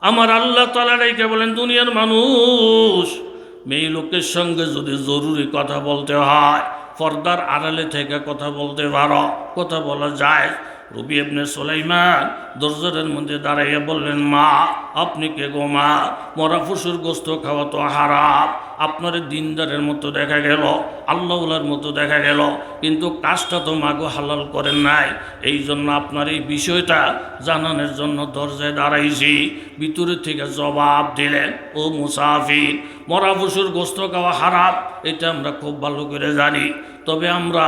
আমার আল্লাহ তাআলা রেখে বলেন, দুনিয়ার মানুষ, মেয়ে লোকের সঙ্গে যদি জরুরি কথা বলতে হয় পর্দার আড়ালে থেকে কথা বলতে পারো, কথা বলা যায়। রবি ইবনে সুলাইমান দরজারের মধ্যে দাঁড়াইয়া বললেন, মা আপনি কে গো মা? মরা পশুর গোস্ত খাওয়া তো হারাম। আপনার দিনদারের মতো দেখা গেল, আল্লাহওয়ালার মতো দেখা গেল, কিন্তু কাজটা তো মাগো হালাল করেন নাই। এই জন্য আপনার এই বিষয়টা জানানোর জন্য দরজায় দাঁড়াইছি। ভিতরে থেকে জবাব দিলেন, ও মুসাফির, মরা পশুর গোস্ত খাওয়া হারাম এটা আমরা খুব ভালো করে জানি। তবে আমরা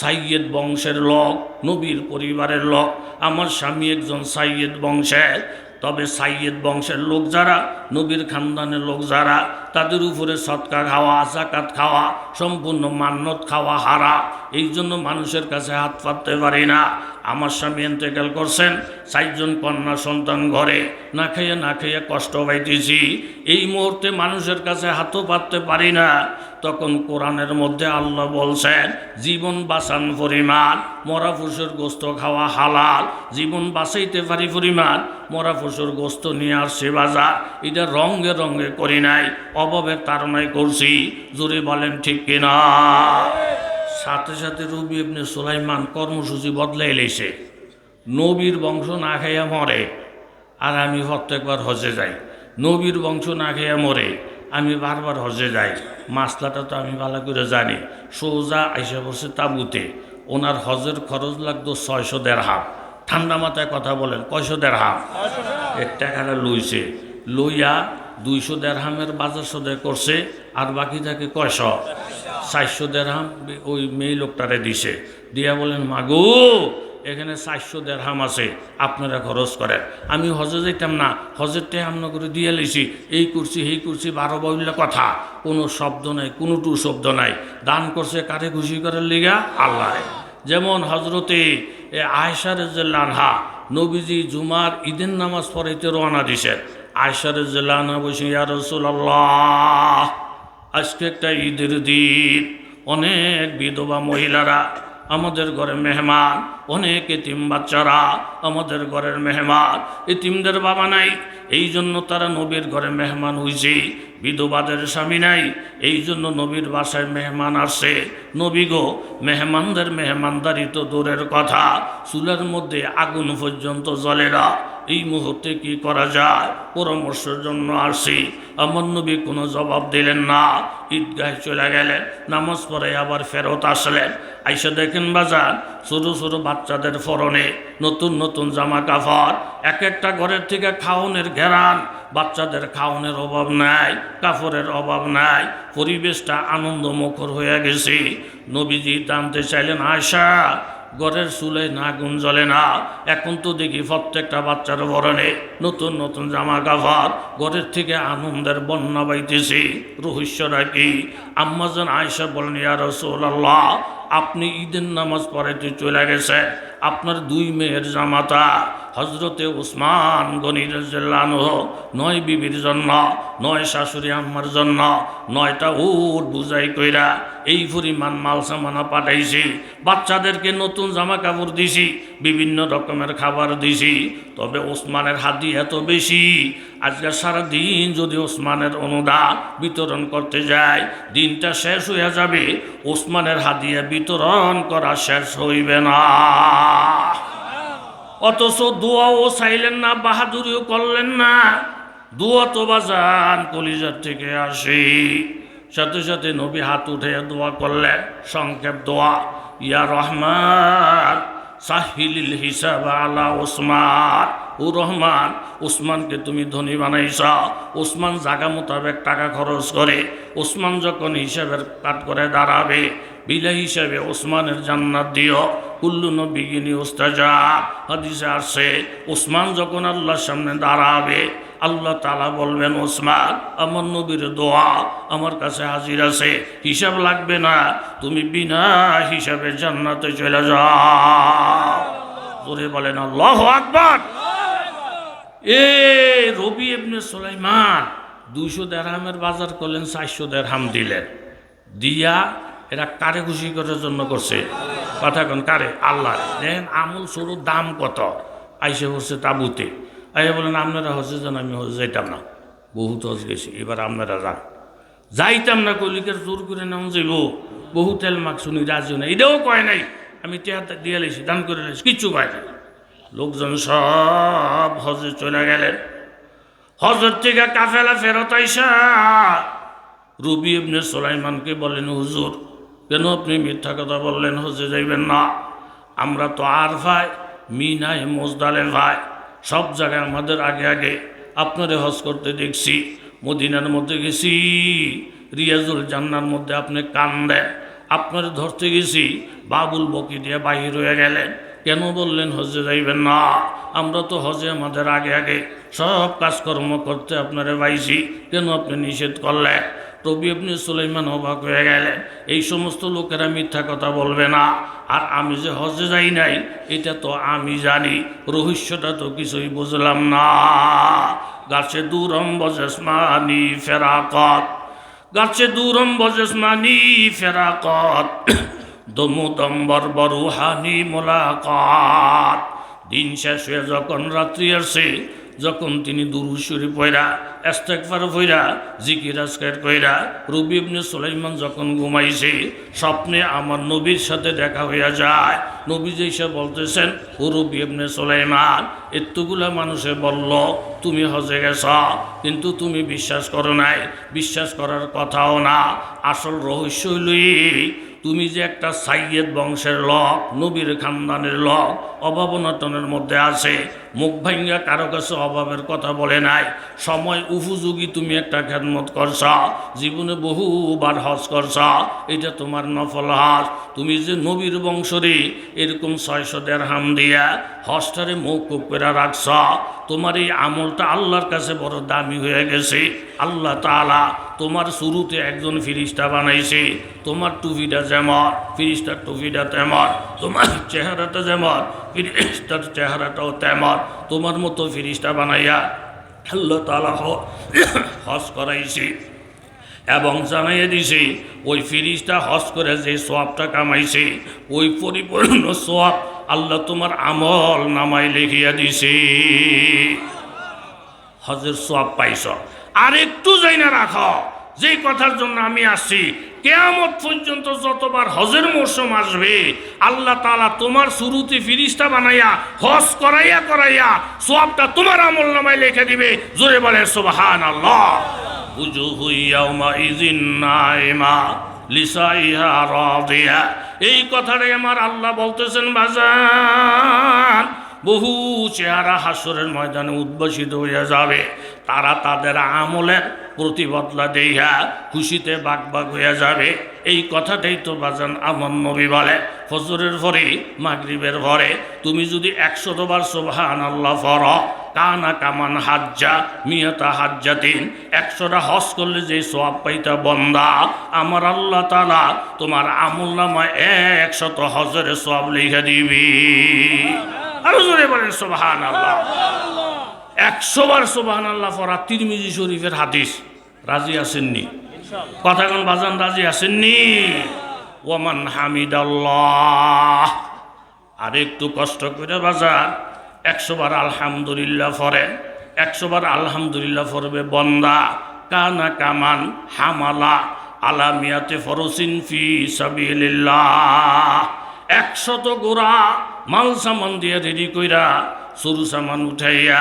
সাইয়েদ বংশের লোক, নবীর পরিবারের লোক। আমার স্বামী একজন সাইয়েদ বংশের। তবে সাইয়েদ বংশের লোক যারা, নবীর খানদানের লোক যারা, তাদের উপরে সৎকা খাওয়া, জাকাত খাওয়া, সম্পূর্ণ মান্যত খাওয়া হারাম। এই জন্য মানুষের কাছে হাত পাততে পারি না। আমার স্বামী ইন্তেকাল করছেন, 4 জন কন্যা সন্তান ঘরে, না খাইয়া কষ্ট পাইতেছি। এই মুহূর্তে মানুষের কাছে হাতও পাততে পারি না। তখন কোরআনের মধ্যে আল্লাহ বলছেন, জীবন বাঁচান পরিমাণ মরা পশুর গোস্ত খাওয়া হালাল। জীবন বাঁচাইতে পারি পরিমাণ মরা পশুর গোস্ত নিয়ে আসছে বাজার। এটা রঙে রঙে করি নাই, অভাবের তাড়নায় করছি। জোরে বলেন ঠিক কিনা? সাথে সাথে রবি ইবনে সুলাইমান কর্মসূচি বদলাই লেছে। নবীর বংশ না খাইয়া মরে, আর আমি প্রত্যেকবার হজে যাই। নবীর বংশ না খাইয়া মরে, আমি বারবার হজে যাই। মাসলাটা তো আমি ভালো করে জানি। সোজা আইসা পড়ছে তাবুতে। ওনার হজের খরচ লাগতো 600 দেরহাম। ঠান্ডা মাথায় কথা বলেন, কয়শো দেরহাম? এক টাকাটা লইছে, লইয়া 200 দেরহামের বাজার সদাই করছে, আর বাকি থাকে কয়শো? 400 দেরহাম ওই মেয়ে লোকটারে দিছে। দিয়া বলেন, মাগো এখানে 400 দেরহাম আছে, আপনারা খরচ করেন। আমি হজে যেতাম না, হজের টাকা আমনা করে দিয়ে লইছি, এই করছি এই করছি, 12 বইলে কথা, কোনো শব্দ নাই, কোনো টু শব্দ নাই। দান করছে কারে খুশি করার লিগা? আল্লাহ। যেমন হজরতে আয়েশা রাদিয়াল্লাহু আনহা, নবীজি জুমার ঈদের নামাজ পড়াইতে রওনা দিছেন। আয়েশা রাদিয়াল্লাহু আনহা বলছেন, ইয়া রাসূলুল্লাহ, আজকে একটা ঈদের দিন, অনেক বিধবা মহিলারা আমাদের ঘরে মেহমান, অনেক এতিম বাচ্চারা আমাদের ঘরের মেহমান। এতিমদের বাবা নাই, এই জন্য তারা নবীর ঘরে মেহমান হইছে। বিধবাদের স্বামী নাই, এই জন্য নবীর বাসায় মেহমান আসছে। নবী গো, মেহমানদের মেহমানদারি তো দূরের কথা, চুলার মধ্যে আগুন পর্যন্ত জ্বলে না। এই মুহূর্তে কি করা যায়, পরামর্শের জন্য আসছি। আমার নবী কোনো জবাব দিলেন না, ঈদগাহে চলে গেলেন। নামাজ পড়ে আবার ফেরত আসলেন। আইসা দেখেন বাজার, ছোটো ছোটো বাচ্চাদের পরনে নতুন নতুন জামা কাপড়, এক একটা ঘরের থেকে খাওনের ঘেরান। বাচ্চাদের খাওনের অভাব নাই, কাপড়ের অভাব নাই, পরিবেশটা আনন্দমুখর হয়ে গেছে। নবীজি জানতে চাইলেন, আয়সা ঘরের চুলায় না আগুন জ্বলে না? এখন তো দেখি প্রত্যেকটা বাচ্চার পরনে নতুন নতুন জামা কাপড়, ঘরের থেকে আনন্দের বন্যা বাইতেছে। রহস্যটা কি? আম্মাজান আয়েশা বলেন, ইয়া রাসূলুল্লাহ, আপনি ঈদের নামাজ পড়াইতে চলে গেছে, আপনার 2 মেয়ের জামাতা হজরতে উসমান গনি রাদিয়াল্লাহু আনহু 9 বিবির জন্য, 9 শাশুড়ি আম্মার জন্য 9টা উট বুঝাই কইরা এই পরিমাণ মাল সামানা পাঠাইছি। বাচ্চাদেরকে নতুন জামা কাপড় দিছি, বিভিন্ন রকমের খাবার দিছি। তবে ওসমানের হাদি এত বেশি, আজকে সারাদিন যদি ওসমানের অনুদান বিতরণ করতে যায়, দিনটা শেষ হয়ে যাবে, ওসমানের হাদিয়া বিতরণ করা শেষ হইবে না। অথচ দোয়াও চাইলেন না, বাহাদুরিও করলেন না। দোয়া তো বাজান কলিজার থেকে আসে। সাথে সাথে নবী হাত উঠে দোয়া করলেন, সংক্ষেপ দোয়া, ইয়া রহমান সাহিলিল হিসাব আলা ওসমান। ও রহমান, ওসমানকে তুমি ধনী বানাইছ। ওসমান জাগা মোতাবেক টাকা খরচ করে, ওসমান যখন হিসাবের কাট করে দাঁড়াবে, বিলা হিসাবে ওসমানের জান্নাত দিও। কুল্লু নবিগিনী উস্তাজাব, হাদিসে আসছে, ওসমান যখন আল্লাহর সামনে দাঁড়াবে, আল্লাহ তাআলা বলবেন, ওসমান আমার নবীর দোয়া আমার কাছে হাজির আছে, হিসাব লাগবে না, তুমি বিনা হিসাবে জান্নাতে চলে যাও। জোরে বলেন আল্লাহু আকবার। রবি ইবনে সুলাইমান 200 দেরহামের বাজার করলেন, 400 দেরহাম দিলেন। দিয়া এরা কারে খুশি করার জন্য করছে? কথা কোন কারে? আল্লাহ। দেখেন আমল শুরুর দাম কত। আইসে পড়ছে তাবুতে। আইয়া বলেন আপনারা হজে যান, আমি হজে যাইতাম না, বহুত হজ গেছি, এবার আপনারা যান। যাইতাম না কলিকের জোর করে নাম যাইব, বহু তেল মাক শুনি রাজিও না, এটাও কয় নাই, আমি টেহাটা দিয়ে লেছি, দান করে লেছি, কিচ্ছু কয় নাই। লোকজন সব হজে চলে গেলেন। হজর থেকে কাফেলা ফেরত আইসা রবি ইবনে সুলাইমানকে বলেন, হুজুর কেন আপনি মিথ্যা কথা বললেন, হজে যাইবেন না? আমরা তো আরফায়, মিনায়, মুজদালিফায় সব জায়গায় আমাদের আগে আগে আপনারে হজ করতে দেখছি। মদিনার মধ্যে গেছি, রিয়াজুল জান্নার মধ্যে আপনি কান্দেন, আপনারে ধরতে গেছি, বাবুল বকি দিয়ে বাহির হয়ে গেলেন। কেন বললেন হজে যাইবেন না? আমরা তো হজে আমাদের আগে আগে সব কাজকর্ম করতে আপনারে পাইছি, কেন আপনি নিষেধ করলেন? রবি ইবনে সুলাইমান অবাক হয়ে গেলেন। এই সমস্ত লোকেরা মিথ্যা কথা বলবে না, আর আমি যে হজে যাই নাই এটা তো আমি জানি, রহস্যটা তো কিছুই বুঝলাম না। গাছে দূরম বজেসমানি ফেরাকত, গাছে দূরম বজেসমানি ফেরাকত, দমুদম্বর বরুহানি মোলাকাত। দিন শেষ হয়ে যখন রাত্রি আসে, যখন তিনি দুরূদ শরীফ পড়া, ইস্তেগফার পড়া, জিকির আজকার কইরা রবি ইবনে সুলাইমান যখন ঘুমাইছে, স্বপ্নে আমার নবীর সাথে দেখা হইয়া যায়। নবী যেসে বলতেছেন, ও রবি ইবনে সুলাইমান, এতগুলা মানুষে বলল তুমি হজে গেছ, কিন্তু তুমি বিশ্বাস করো নাই, বিশ্বাস করার কথাও না। আসল রহস্য হইল তুমি যে একটা সাইয়েদ বংশের লোক, নবীর খানদানের লোক, অভাব অনটনের মধ্যে আছে, মুখ ভাঙ্গা কারো কাছে অভাবের কথা বলে নাই, সময় উপযোগী তুমি একটা খেদমত করছ, জীবনে বহুবার হজ করছ, এটা তোমার নফল হজ। তুমি যে নবীর বংশরে এরকম 600 দিরহাম দিয়া হজটারে মওকুফ করে রাখছ, তোমার এই আমলটা আল্লাহর কাছে বড় দামি হয়ে গেছে। আল্লাহ তাআলা তোমার শুরুতে একজন ফিরিস্তা বানাইছে, তোমার টুপিটা যেমন ফিরিস্তার টুপিটা তেমন, তোমার চেহারাটা যেমন ফিরিস্তার চেহারাটাও তেমন, তোমার মতো ফিরিস্তা বানাইয়া আল্লাহ তাআলা হজ করাইছে। এবং জানাইয়া দিছে ওই ফিরিস্তা হজ করে যে সওয়াবটা কামাইছে, ওই পরিপূর্ণ সওয়াব আল্লাহ তোমার আমল নামায় লিখিয়া দিছে। হজের সওয়াব পাইছ। আর একটু যাই না রাখো, যেই কথার জন্য আমি আসছি, কিয়ামত পর্যন্ত যতবার হজের মৌসুম আসবে, আল্লাহ তাআলা তোমার শুরুতে ফিরিস্তা বানাইয়া হজ করাইয়া করাইয়া সওয়াবটা তোমার আমল নামায় লিখে দিবে। জোরে বলে সুবহানাল্লাহ। উজুহু ইয়াউমাইযিন নাইমা লিসাইহা রাদিয়া। এই কথাটাই আমার আল্লাহ বলতেছেন, বাজান বহু চেহারা হাসরের ময়দানে উদ্ভাসিত হইয়া যাবে, তারা তাদের আমলের প্রতিবদলা দেইয়া খুশিতে বাগবাগ হইয়া যাবে। এই কথাটাই তো বাজান আমার নবী বলে, ফজরের পরে মাগরিবের পরে তুমি যদি 100 বার সুবহানাল্লাহ পড়ো, কানা কামান হাজ্জা মিয়াতা হাজ্জাতিন, 100টা হজ করলে যে সওয়াব পাইতা বন্দা, আমার আল্লাহ তাআলা তোমার আমলনামায় 100 হজের সওয়াব লিখে দিবি। আরো জোরে বলেন সুবহানাল্লাহ। 100 বার সুবহানাল্লাহ পড়া তিরমিজি শরীফের হাদিস। রাজি আছেননি? কথা কোন বাজান, রাজি আছেননি? ওয়ামান হামিদাল্লাহ। আর একটু কষ্ট করে বাজান 100 বার আলহামদুলিল্লাহ পড়ে, 100 বার আলহামদুলিল্লাহ পড়বে বন্দা, কানা কামান হামালা আলা মিয়াতে ফরসিন ফি সাবিলিল্লাহ। 100 গোড়া মাল সামান দিয়ে রেডি কইরা সরু সামান উঠাইয়া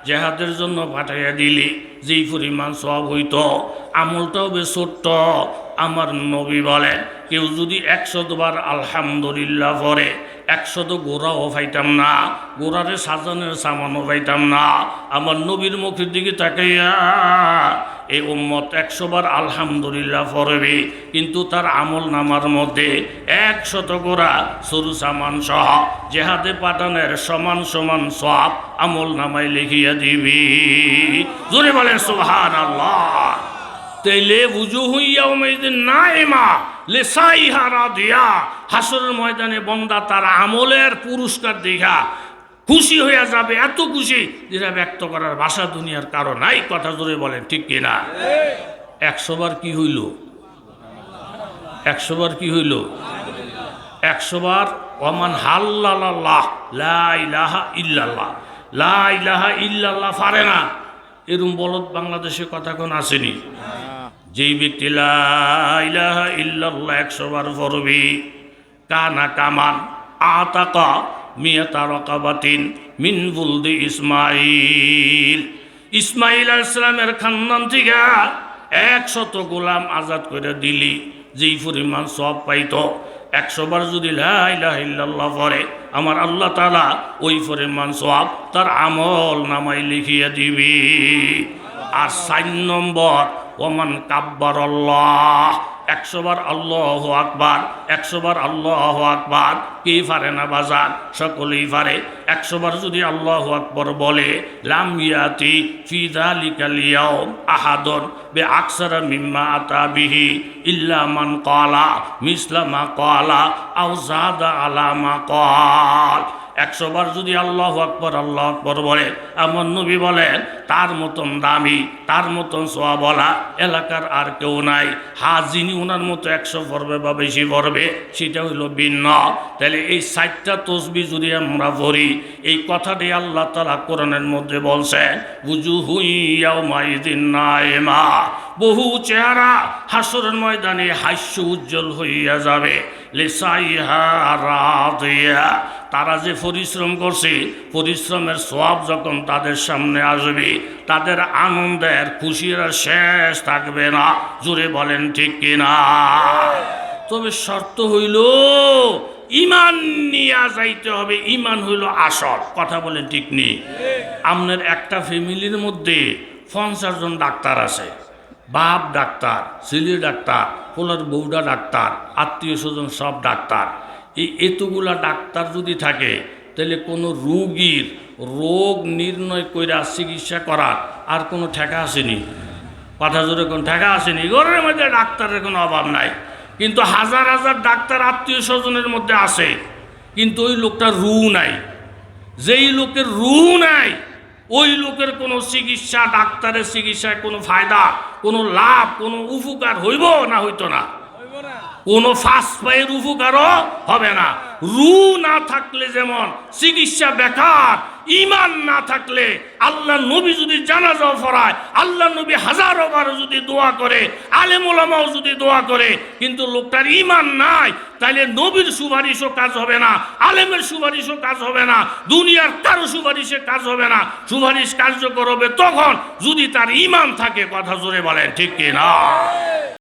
জেহাদের জন্য পাঠাইয়া দিলি, যেই পরিমাণ সওয়াব হইত, আমলটাও বেশ ছোট্ট। আমার নবী বলেন, কেউ যদি 100 বার আলহামদুলিল্লাহ পড়ে, 100 গোড়াও পাইতাম না, গোড়ারে সাজানের সামানও পাইতাম না। আমার নবীর মুখের দিকে তাকাইয়া এই উম্মত 100 বার আলহামদুলিল্লাহ পড়বে, কিন্তু তার আমল নামার মধ্যে 100 গোড়া সরু সামান সহ জেহাদে পাঠানের সমান সমান সওয়াব আমল নামায় লিখিয়া দিবি। জোরে বলেন সুবহানাল্লাহ। তাইলে উজুহু ইয়াউমাইযিন নাইমা লিসাইহা রাদিয়া। হাসরের ময়দানে বান্দা তার আমলের পুরস্কার দেখা খুশি হয়ে যাবে, এত খুশি যেটা ব্যক্ত করার ভাষা দুনিয়ার কারো নাই। কথা জোরে বলেন ঠিক কিনা? 100 বার কি হইল? 100 বার কি হইল? 100 বার ওয়ামান হাল্লাল্লাহ লা ইলাহা ইল্লাল্লাহ। লা ইলাহা ইল্লাল্লাহ পারে না, এরম বলদ বাংলাদেশে কথা কোন আসেনি। যেই ব্যক্তি লা ইলাহা ইল্লাল্লাহ 100 বার পড়বে, কানা কামান আতাকা মিয়াতা রাকাবাতিন মিন বুলদি ইসমাইল, ইসমাইল আলাইহিস সালামের খানদান থেকে 100 গোলাম আজাদ করে দিলি যেই পরিমাণ সওয়াব পাইতো। 100 বার যদি লা ইলাহা ইল্লাল্লাহ পড়ে, আমার আল্লাহ তাআলা ওই পরিমাণ সওয়াব তার আমল নামায় লিখিয়ে দিবি। আর 4 নম্বর, ওমান কাব্বারাল্লাহ, 100 বার আল্লাহু আকবার, 100 বার আল্লাহু আকবার। কে পারে না বাজার? সকলেই পারে। 100 বার যদি আল্লাহু আকবার বলে, লাম ইয়াতি ফি যালিকাল ইয়াউম আহাদুন বিআকসারা মিম্মা আতা বিহি ইল্লা মান ক্বালা মিসলা মা ক্বালা আও যাদা আলা মা ক্বাল। 100 বার যদি আল্লাহু আকবার আল্লাহু আকবার বলে, আমার নবী বলেন তার মতন দামি, তার মতন সওয়াবওয়ালা এলাকার আর কেউ নাই। যিনি ওনার মতো 100 পড়বে বা বেশি পড়বে সেটা হইল ভিন্ন। তাহলে এই 4টা তসবিহ যদি আমরা পড়ি, এই কথাটি আল্লাহ তাআলা কোরআনের মধ্যে বলছেন, বুজুহু ইয়াউমাইযিন নাইমা, বহু চেহারা হাসরের ময়দানে হাস্য উজ্জ্বল হইয়া যাবে। লিসাইহা রাদিয়া, তারা যে পরিশ্রম করছে, পরিশ্রমের সওয়াব যখন তাদের সামনে আসবে, তাদের আনন্দের খুশির শেষ থাকবে না। জোরে বলেন ঠিক কিনা? তবে শর্ত হইল ঈমান নিয়ে যাইতে হবে। ঈমান হইল আসল। কথা বলেন ঠিক নেই? আপনার একটা ফ্যামিলির মধ্যে 50 জন ডাক্তার আছে, বাপ ডাক্তার, ছেলে ডাক্তার, পোলার বউডা ডাক্তার, আত্মীয় স্বজন সব ডাক্তার। এই এতগুলা ডাক্তার যদি থাকে, তাহলে কোনো রোগীর রোগ নির্ণয় করে চিকিৎসা করার আর কোনো ঠেকা আসেনি। কথা জোরে কোন ঠেকা আসেনি? ঘরের মধ্যে ডাক্তারের কোনো অভাব নাই, কিন্তু হাজার হাজার ডাক্তার আত্মীয় স্বজনের মধ্যে আছে, কিন্তু ওই লোকটার রুহ নাই। যেই লোকের রুহ নাই, ওই লোকের কোনো চিকিৎসা, ডাক্তারের চিকিৎসায় কোনো ফায়দা, কোনো লাভ, কোনো উপকার হইব না? হইতো না। কোনো ফার্স্ট পায়ের উপকারও হবে না। রুহ না থাকলে যেমন চিকিৎসা বেকার, ঈমান না থাকলে আল্লাহ নবী যদি জানাজা পড়ায়, আল্লাহ নবী হাজারো বার যদি দোয়া করে, আলেম ওলামাও যদি দোয়া করে, কিন্তু লোকটার ঈমান নাই, তাইলে নবীর সুপারিশও কাজ হবে না, আলেমের সুপারিশও কাজ হবে না, দুনিয়ার কারো সুপারিশে কাজ হবে না। সুপারিশ কার্যকর হবে তখন যদি তার ঈমান থাকে। কথা জোরে বলেন ঠিক কি না?